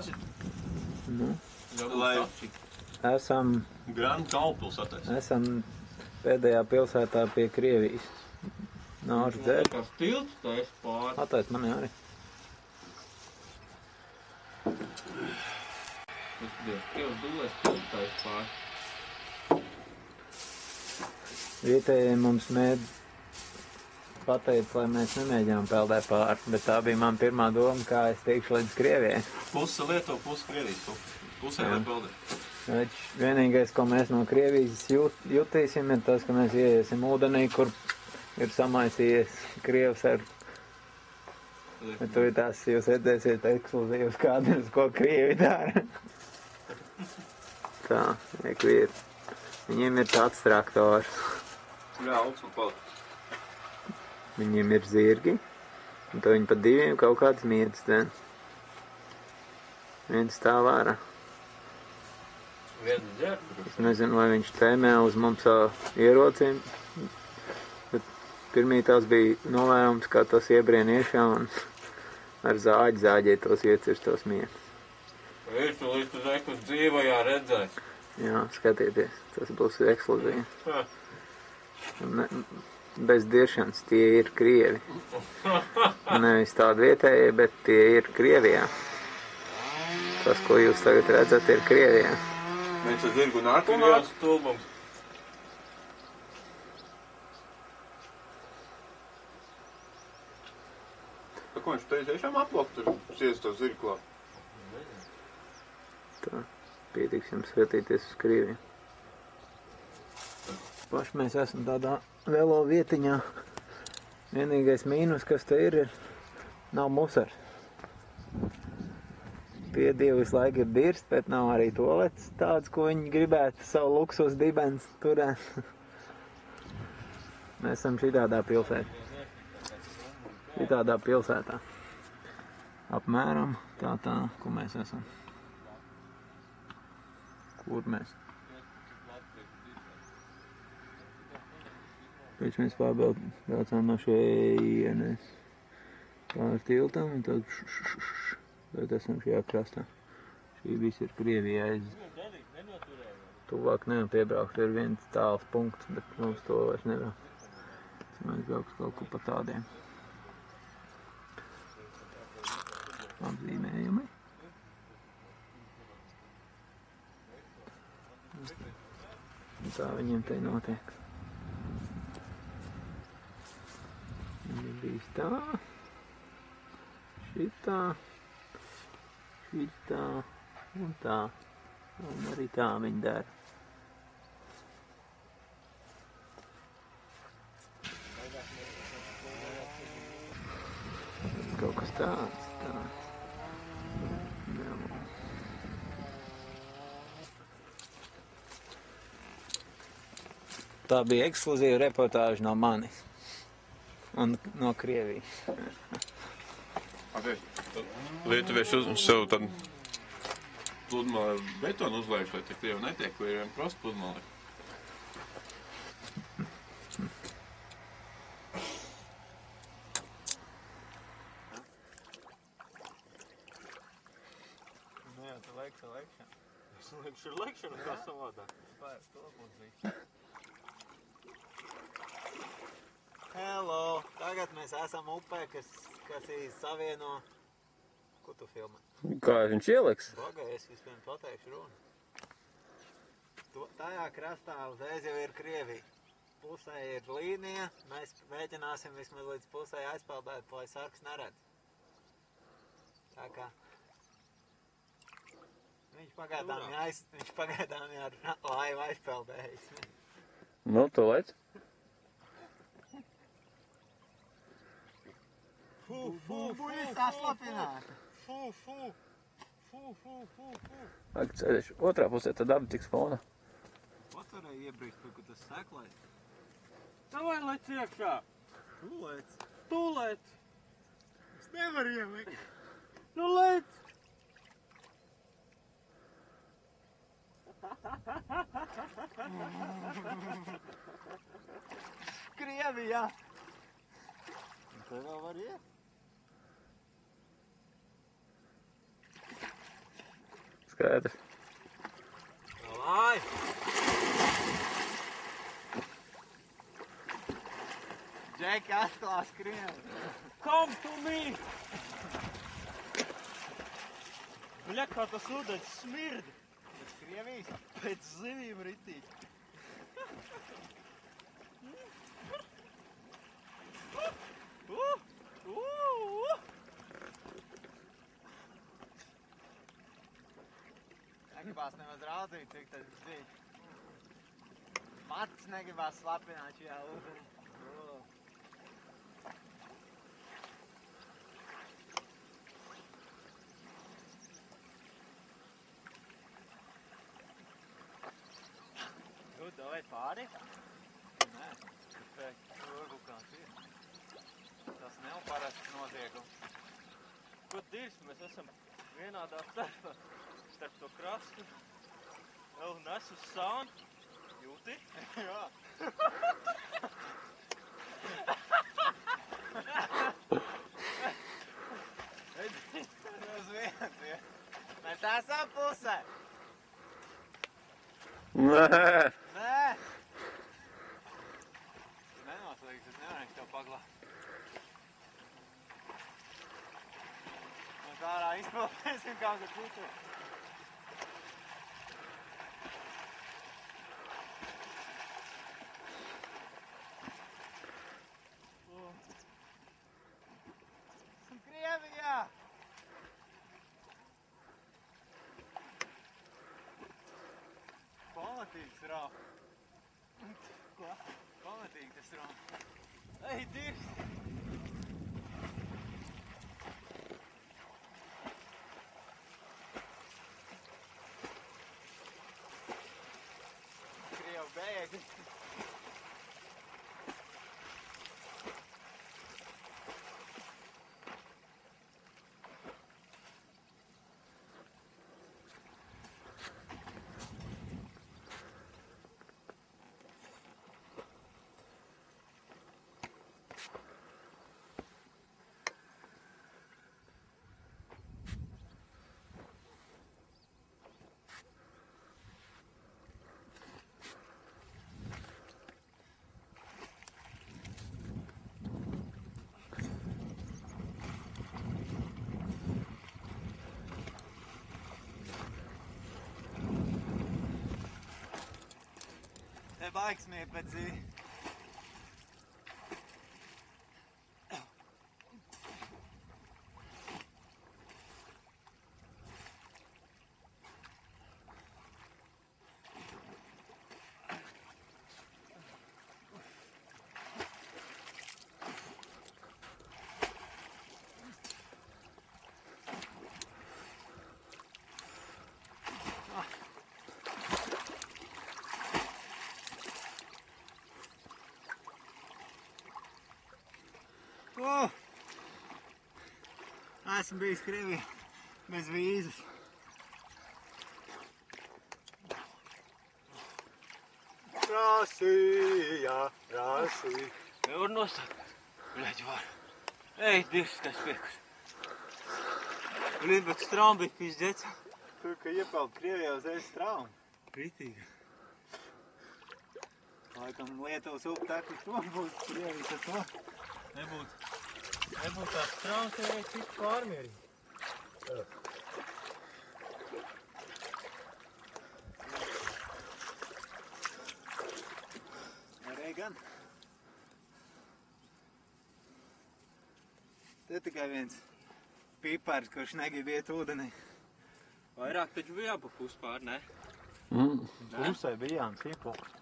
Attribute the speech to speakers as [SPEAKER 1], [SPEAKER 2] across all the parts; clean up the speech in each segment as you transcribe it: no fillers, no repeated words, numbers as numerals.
[SPEAKER 1] kas ir?
[SPEAKER 2] Nu.
[SPEAKER 1] Lai
[SPEAKER 2] esam
[SPEAKER 1] Grand galvpilsētais.
[SPEAKER 2] Esam pēdējā pilsētā pie Krievijas. Nauž dzer.
[SPEAKER 3] Tas tilts tais pār.
[SPEAKER 2] Atais mani arī.
[SPEAKER 3] Krievs dūlēs tilts tais pār.
[SPEAKER 2] Vietējie mums pateica, lai mēs nemēģinām peldēt pāri, bet tā bija man pirmā doma, kā es tikšu līdz Krievijai.
[SPEAKER 1] Puse Lietuva, puse Krievijas. Pusē vai peldēt.
[SPEAKER 2] Vienīgais, ko mēs no Krievijas jutīsim, ir tas, ka mēs ieiesim ūdenī, kur ir samaisījies Krievs ar... Bet tur ir tās, jūs redzēsiet ekskluzīvas kādreiz, ko Krievi dara. Tā, ekviet. Viņiem ir tāds traktors.
[SPEAKER 1] Jā, augsmu palikt.
[SPEAKER 2] Viņiem ir zirgi, un to viņi pa diviem kaut kāds miedz ten. Viens stāv ārā. Es nezinu, vai viņš tēmē uz mums ierocim, bet pirmī tās bija novērums, kā tas iebrien iešā un ar zāģē tos iecirstos miedz.
[SPEAKER 3] Visu līdz uz ekus dzīvajā redzēs.
[SPEAKER 2] Jā, skatieties, tas būs ekskluzīvi. Bez diršanas tie ir Krievi. Nevis tādi vietējie, bet tie ir Krievijā. Tas, ko jūs tagad redzat, ir Krievijā.
[SPEAKER 1] Viens ar zirgu un ārpumā.
[SPEAKER 3] Krievs stulbums.
[SPEAKER 1] Ko viņš teica, tiešām aplaukt tur sies to zirgu klāt?
[SPEAKER 2] Tā, pietiks jums skatīties uz Krieviju. Paši mēs esam tādā velo vietiņā. Vienīgais mīnus, kas te ir nav musars. Pie Dievu visu laiku ir dirst, bet nav arī toalets tāds, ko viņi gribētu savu luksus dibens turēt. Mēs esam šitādā pilsētā. Šitādā pilsētā. Apmēram tā, ko mēs esam. Kur mēs? Pēc mēs pārbraucām no šeienes pār tiltam un tad bet esam šajā krastā. Šī viss ir Krievijā. Tuvāk nevar piebraukt, ir viens tāls punkts, bet mums to vairs nevar. Mēs brauks kaut kur pa tādiem apzīmējumi. Un tā viņiem te notiek. Viņi bijis tā, šitā un tā. Un arī tā viņi dara. Kaut kas tāds, tā. Tā bija ekskluzīva reportāža no manis. Un no Krievijas.
[SPEAKER 1] Lietuvieši uz sev tad pludmali betonu uzlējuši, lai te Krievi netiek, vai ir vien prost pludmali?
[SPEAKER 2] Nu jā, tu laiksi lekšanu.
[SPEAKER 3] Es lieku lekšanu kā savādāk.
[SPEAKER 2] Pār to būs viss. Hello! Tagad mēs esam upē, kas ir savieno... Ko tu filmē?
[SPEAKER 1] Kā viņš ieliks?
[SPEAKER 2] Pagaid, es vispirms pateikšu runu. Tajā krastā uzreiz jau ir Krievija. Pusē ir līnija, mēs mēģināsim vismaz līdz pusē aizpeldēt, lai sargs neredz. Tā kā... Viņš pagaidām ar laivu aizpeldējis.
[SPEAKER 1] Nu, tu lec?
[SPEAKER 2] Fuj, tā slapināta.
[SPEAKER 1] Ak, ceļš otrā pusē, tad abi tiks fonā.
[SPEAKER 2] Pats varēja iebrīst, kur tas seklēs.
[SPEAKER 3] Davai lec iekšā.
[SPEAKER 2] Tu lec.
[SPEAKER 3] Tu lec.
[SPEAKER 2] Es nevaru ielikt.
[SPEAKER 3] Nu lec.
[SPEAKER 2] Krievijā. Un te vēl var iet. skaidrs.
[SPEAKER 3] Lai!
[SPEAKER 2] Džeki atklās Krievi.
[SPEAKER 3] Come to me! Bļa, kā tas ūdens smird!
[SPEAKER 2] Pēc Krievijas?
[SPEAKER 3] Pēc zivīm ritīgi.
[SPEAKER 2] Negribās nemaz raudzīt, cik tas dziļi. Mats negribās slapināt šajā ūdenī. Davai pāri? Nē, kāpēc? Varbūt kāds ir. Tas nav parasts noziegums.
[SPEAKER 3] Ko dirs, mēs esam vienādā starpā. Starp to krastu. Vēl nes uz sānu. Jūti?
[SPEAKER 2] Jā. Uz viens, ja. Mēs esam pusē.
[SPEAKER 1] Nē!
[SPEAKER 2] Nē! Tu nenoslīgs, es nevarēšu tev paglāt. Mēs ārā izpildēsim kaut ko citu. Esam Krievijā! Pamatīgs rā. Ko? Pamatīgi tas rā. Ej, dirs! Krievu bēgļi. Te baigs mie pēc zīvi. Esmu bijis Krievijā bez vīzas. Rasija, Rasija.
[SPEAKER 3] Nevar nostāt. Bļaģi var. Ej, dirs, kas piekus. Blin, bet strāmbīt, kas džeca.
[SPEAKER 2] Tu, ka iepeld Krievijā uz ēst traumu.
[SPEAKER 3] Ritīgi.
[SPEAKER 2] Laikam Lietuvas upe tek uz to būs Krievijas ar to.
[SPEAKER 3] Nebūtu tās traumas, ja vajag citu pārmierīgi.
[SPEAKER 2] Arī gan. Te tikai viens pipars, kurš negrib iet ūdenī.
[SPEAKER 3] Vairāk taču bijām pa puspār, ne?
[SPEAKER 2] Pusē bijām cipoks.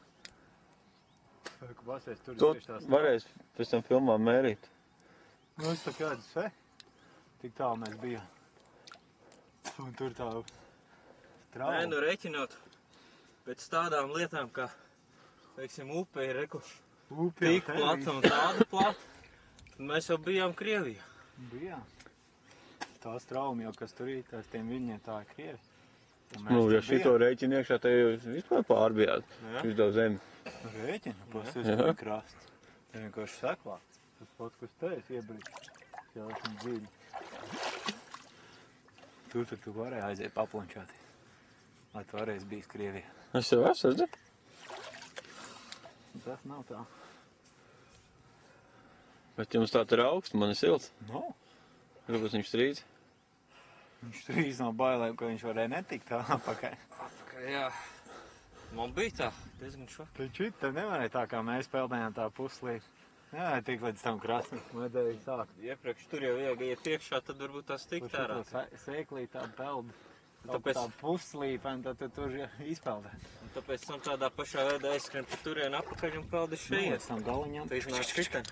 [SPEAKER 2] Pasies, tur
[SPEAKER 1] To
[SPEAKER 2] tieši tās
[SPEAKER 1] varēs pēc tam filmā mērīt.
[SPEAKER 2] Nu, es tā kādu sve. Tik tālu mēs bijām. Un tur tā trauma.
[SPEAKER 3] Nē, nu reķinot pēc tādām lietām, kā, teiksim, upe ir reku tik plata un tāda plata, tad mēs jau bijām Krievijā.
[SPEAKER 2] Bijām. Tās trauma jau, kas tur ir, tās tiem viņiem tā ir Krievi.
[SPEAKER 1] Nu, ja šito rēķinu iekšā, te jūs vispār pārbijāt.
[SPEAKER 3] Jā.
[SPEAKER 1] Visu to zemi.
[SPEAKER 2] Rēķina, pasies, kur krasts. Te vienkārši seklā. Tas pats, kas te es iebrīd. Jā, esmu dziļi. Tur tu varēji aiziet paplončāties. Lai tu varēsi bijis Krievijā.
[SPEAKER 1] Es jau esmu, redzi?
[SPEAKER 2] Tas nav tā.
[SPEAKER 1] Bet jums tā tur augsts, man ir silts.
[SPEAKER 2] No.
[SPEAKER 1] Kāpēc viņš strīd?
[SPEAKER 2] Viņš trīs no bailēm, ka viņš varēja netikt tā apakaļ.
[SPEAKER 3] Jā. Man bija tā, diezgan švaki.
[SPEAKER 2] Taču te nevarēja tā, kā mēs peldējām tā puslī. Jā, tik līdz tam krastam. Vajadzēja sākt.
[SPEAKER 3] Iepriekš tur jau vajag iet iekšā, tad varbūt tās tikt ārā.
[SPEAKER 2] Sēklī tādu peldu.
[SPEAKER 3] Tāpēc-
[SPEAKER 2] Tā puslīpa, un tad tu tur izpeldē.
[SPEAKER 3] Un tāpēc tam tādā pašā veidā aizskrien pa turien apakaļ un peldi šeit.
[SPEAKER 2] Tam galiņam.
[SPEAKER 3] Tu iznāk šitien.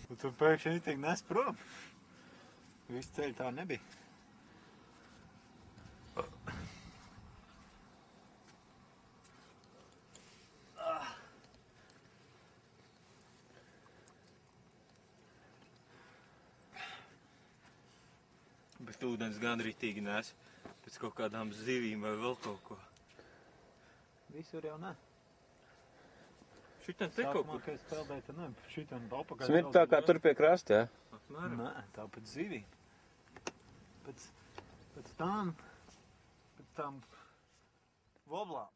[SPEAKER 2] Un tu pēkšņi tik nes prom. Visu ceļu tā nebija.
[SPEAKER 3] Bet ūdens gan ritīgi nes. Pēc kaut kādām zivīm vai vēl kaut ko.
[SPEAKER 2] Visur jau ne.
[SPEAKER 3] Šitien te kaut
[SPEAKER 2] Sākumā,
[SPEAKER 3] kur.
[SPEAKER 2] kad es peldēju, tad ne. Šitam apakaļ.
[SPEAKER 1] Smirt tā kā tur pie krasta, jā?
[SPEAKER 3] Apmēram.
[SPEAKER 2] Nē, tā pēc zivī. Pēc tām voblām.